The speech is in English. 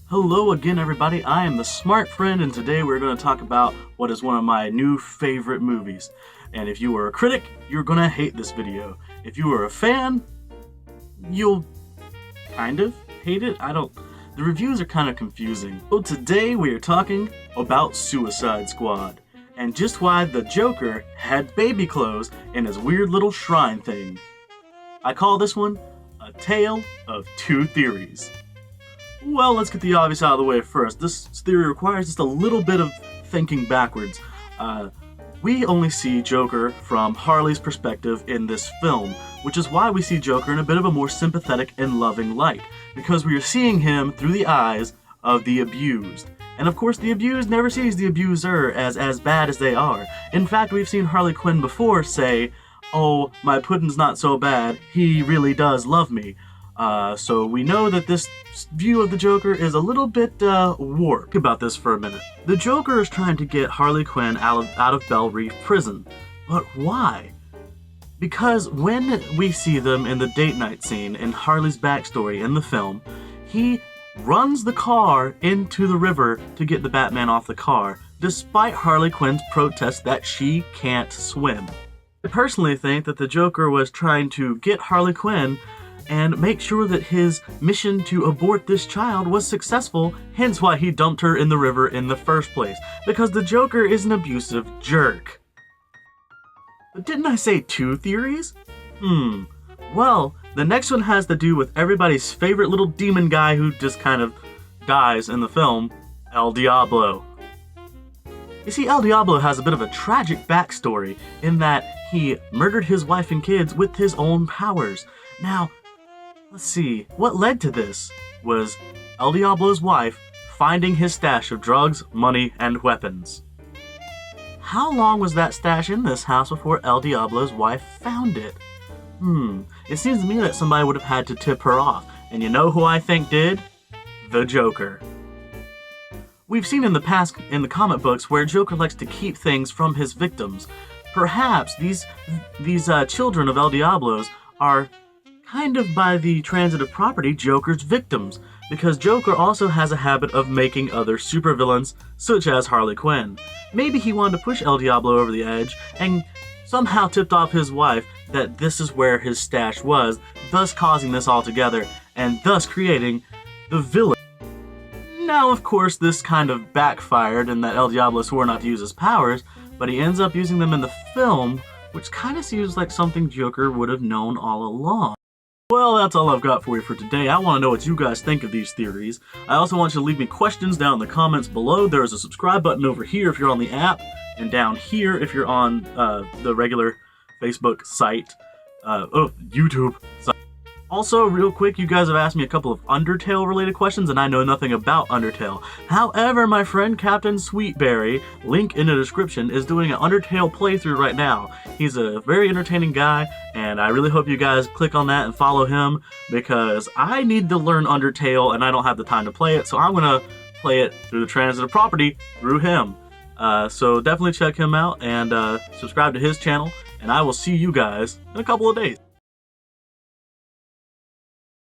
Hello again, everybody. I am the Smart Friend, and today we're going to talk about what is one of my new favorite movies. And if you are a critic, you're going to hate this video. If you are a fan, you'll kind of hate it. The reviews are kind of confusing. So today we are talking about Suicide Squad, and just why the Joker had baby clothes in his weird little shrine thing. I call this one a tale of two theories. Well, let's get the obvious out of the way first. This theory requires just a little bit of thinking backwards. We only see Joker from Harley's perspective in this film, which is why we see Joker in a bit of a more sympathetic and loving light, because we are seeing him through the eyes of the abused. And of course, the abused never sees the abuser as bad as they are. In fact, we've seen Harley Quinn before say, "Oh, my pudding's not so bad, he really does love me." So we know that this view of the Joker is a little bit warped. Think about this for a minute. The Joker is trying to get Harley Quinn out of Belle Reef prison. But why? Because when we see them in the date night scene in Harley's backstory in the film, he runs the car into the river to get the Batman off the car, despite Harley Quinn's protest that she can't swim. I personally think that the Joker was trying to get Harley Quinn and make sure that his mission to abort this child was successful, hence why he dumped her in the river in the first place, because the Joker is an abusive jerk. But didn't I say two theories? Well, the next one has to do with everybody's favorite little demon guy who just kind of dies in the film, El Diablo. You see, El Diablo has a bit of a tragic backstory in that he murdered his wife and kids with his own powers. Now, let's see, what led to this was El Diablo's wife finding his stash of drugs, money, and weapons. How long was that stash in this house before El Diablo's wife found it? It seems to me that somebody would have had to tip her off, and you know who I think did? The Joker. We've seen in the past in the comic books where Joker likes to keep things from his victims. Perhaps these children of El Diablo's are kind of by the transitive property Joker's victims, because Joker also has a habit of making other supervillains, such as Harley Quinn. Maybe he wanted to push El Diablo over the edge, and somehow tipped off his wife that this is where his stash was, thus causing this all together, and thus creating the villain. Now, of course, this kind of backfired in that El Diablo swore not to use his powers, but he ends up using them in the film, which kind of seems like something Joker would have known all along. Well, that's all I've got for you for today. I want to know what you guys think of these theories. I also want you to leave me questions down in the comments below. There is a subscribe button over here if you're on the app, and down here if you're on the regular Facebook site, YouTube site. Also, real quick, you guys have asked me a couple of Undertale related questions, and I know nothing about Undertale. However, my friend Captain Sweetberry, link in the description, is doing an Undertale playthrough right now. He's a very entertaining guy, and I really hope you guys click on that and follow him, because I need to learn Undertale, and I don't have the time to play it, so I'm gonna play it through the transitive property through him. So definitely check him out, and subscribe to his channel, and I will see you guys in a couple of days.